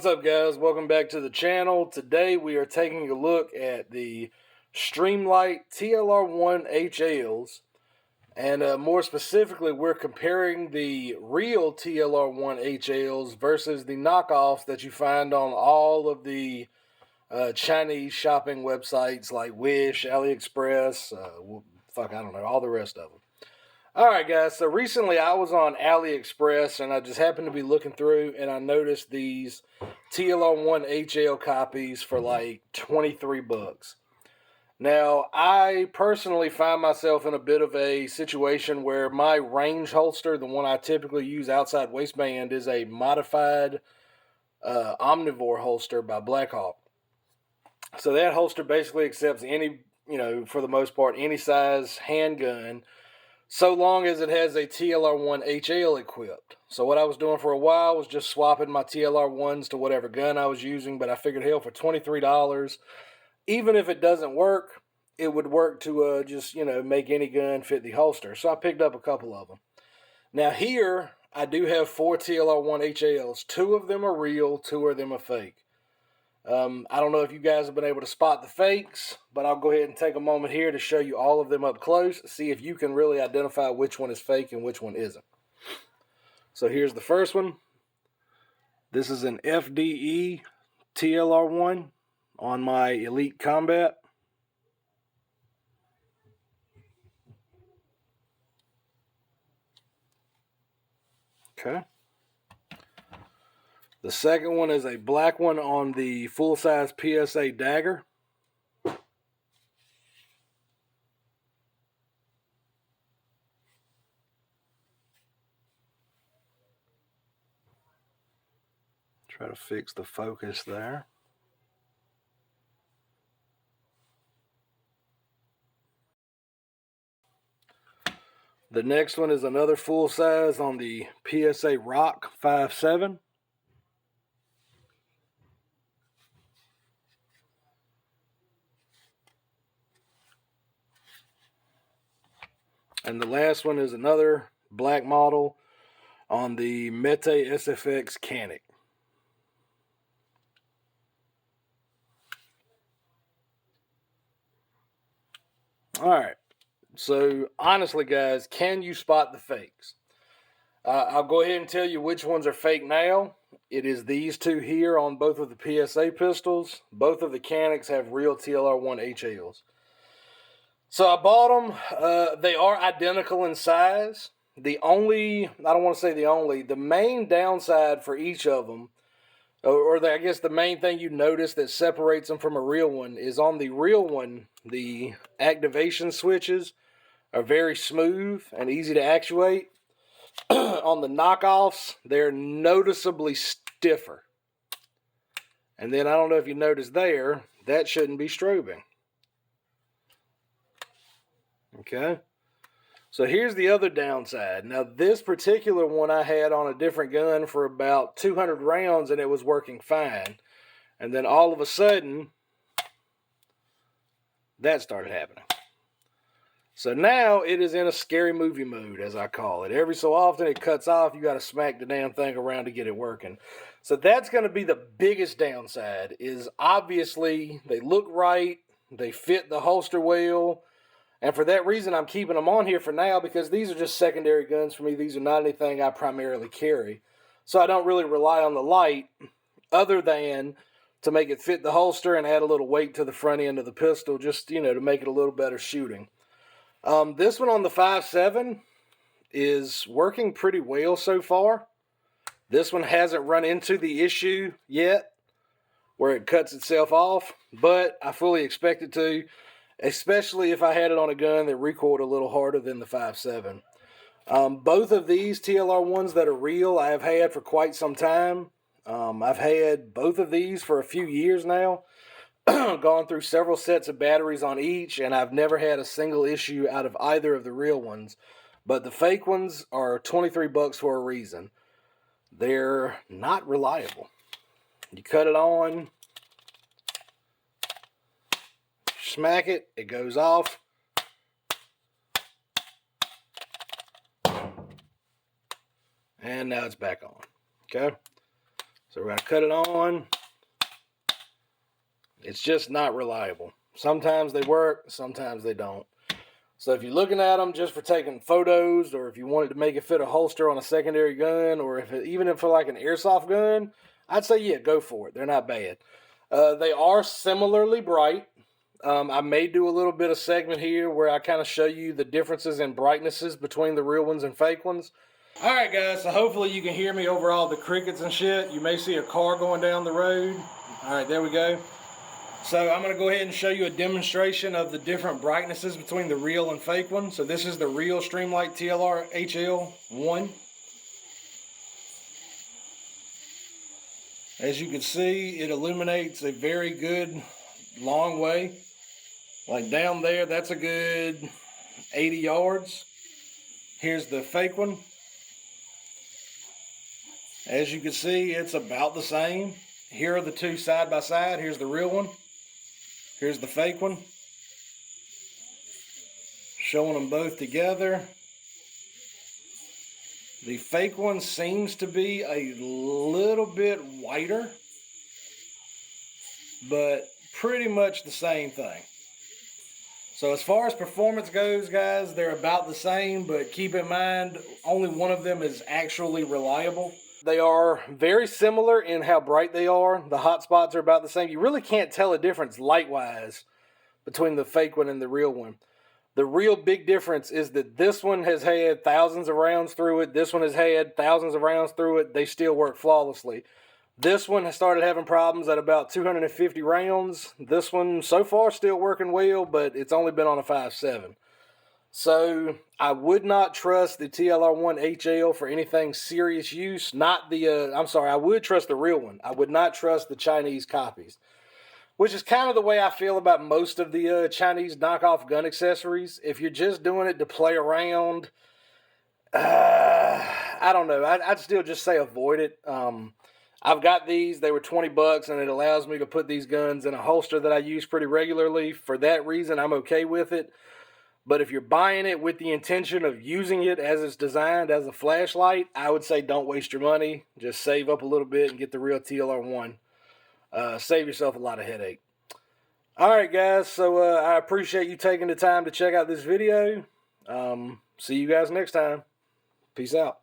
What's up, guys? Welcome back to the channel. Today we are taking a look at the Streamlight TLR-1 HLs, and more specifically we're comparing the real TLR-1 HLs versus the knockoffs that you find on all of the Chinese shopping websites like Wish, AliExpress, I don't know, all the rest of them. Alright guys, so recently I was on AliExpress and I just happened to be looking through and I noticed these TLR-1 HL copies for like 23 bucks. Now, I personally find myself in a bit of a situation where my range holster, the one I typically use outside waistband, is a modified omnivore holster by Blackhawk. So that holster basically accepts any, for the most part, any size handgun, so long as it has a TLR-1 HL equipped. So what I was doing for a while was just swapping my TLR-1s to whatever gun I was using, but I figured, hell, for $23, even if it doesn't work, it would work to just, make any gun fit the holster. So I picked up a couple of them. Now here, I do have 4 TLR-1 HLs. 2 of them are real, 2 of them are fake. I don't know if you guys have been able to spot the fakes, but I'll go ahead and take a moment here to show you all of them up close, see if you can really identify which one is fake and which one isn't. So here's the first one. This is an FDE TLR-1 on my Elite Combat. Okay. The second one is a black one on the full-size PSA Dagger. Try to fix the focus there. The next one is another full-size on the PSA Rock 5.7. And the last one is another black model on the Mete SFX Canic. Alright, so honestly guys, can you spot the fakes? I'll go ahead and tell you which ones are fake now. It is these two here on both of the PSA pistols. Both of the Canics have real TLR-1 HLs. So I bought them. They are identical in size. The main downside for each of them, I guess the main thing you notice that separates them from a real one, is on the real one, the activation switches are very smooth and easy to actuate. On the knockoffs, they're noticeably stiffer. And then I don't know if you noticed there, that shouldn't be strobing. Okay, so here's the other downside. Now, this particular one I had on a different gun for about 200 rounds, and it was working fine. And then all of a sudden, that started happening. So now it is in a scary movie mode, as I call it. Every so often it cuts off. You got to smack the damn thing around to get it working. So that's going to be the biggest downside, is obviously they look right, they fit the holster well. And for that reason, I'm keeping them on here for now, because these are just secondary guns for me. These are not anything I primarily carry. So I don't really rely on the light other than to make it fit the holster and add a little weight to the front end of the pistol, just, to make it a little better shooting. This one on the 5.7 is working pretty well so far. This one hasn't run into the issue yet where it cuts itself off, but I fully expect it to. Especially if I had it on a gun that recoiled a little harder than the 5.7. Both of these TLR-1s that are real, I have had for quite some time. I've had both of these for a few years now. Gone through several sets of batteries on each, and I've never had a single issue out of either of the real ones. But the fake ones are 23 bucks for a reason. They're not reliable. You cut it on, smack it, it goes off. And now it's back on. Okay? So we're going to cut it on. It's just not reliable. Sometimes they work, sometimes they don't. So if you're looking at them just for taking photos, or if you wanted to make it fit a holster on a secondary gun, or even if for like an airsoft gun, I'd say, yeah, go for it. They're not bad. They are similarly bright. I may do a little bit of segment here where I kind of show you the differences in brightnesses between the real ones and fake ones. All right, guys, so hopefully you can hear me over all the crickets and shit. You may see a car going down the road. All right, there we go. So I'm going to go ahead and show you a demonstration of the different brightnesses between the real and fake one. So this is the real Streamlight TLR-1. As you can see, it illuminates a very good long way. Like down there, that's a good 80 yards. Here's the fake one. As you can see, it's about the same. Here are the two side by side. Here's the real one. Here's the fake one. Showing them both together. The fake one seems to be a little bit whiter, but pretty much the same thing. So as far as performance goes, guys, they're about the same, but keep in mind, only one of them is actually reliable. They are very similar in how bright they are. The hot spots are about the same. You really can't tell a difference light-wise between the fake one and the real one. The real big difference is that this one has had thousands of rounds through it. This one has had thousands of rounds through it. They still work flawlessly. This one has started having problems at about 250 rounds. This one, so far, still working well, but it's only been on a 5.7. So I would not trust the TLR-1 HL for anything serious use. I would trust the real one. I would not trust the Chinese copies, which is kind of the way I feel about most of the Chinese knockoff gun accessories. If you're just doing it to play around, I don't know. I'd still just say avoid it. I've got these. They were $20, and it allows me to put these guns in a holster that I use pretty regularly. For that reason, I'm okay with it. But if you're buying it with the intention of using it as it's designed as a flashlight, I would say don't waste your money. Just save up a little bit and get the real TLR-1. Save yourself a lot of headache. Alright, guys, so I appreciate you taking the time to check out this video. See you guys next time. Peace out.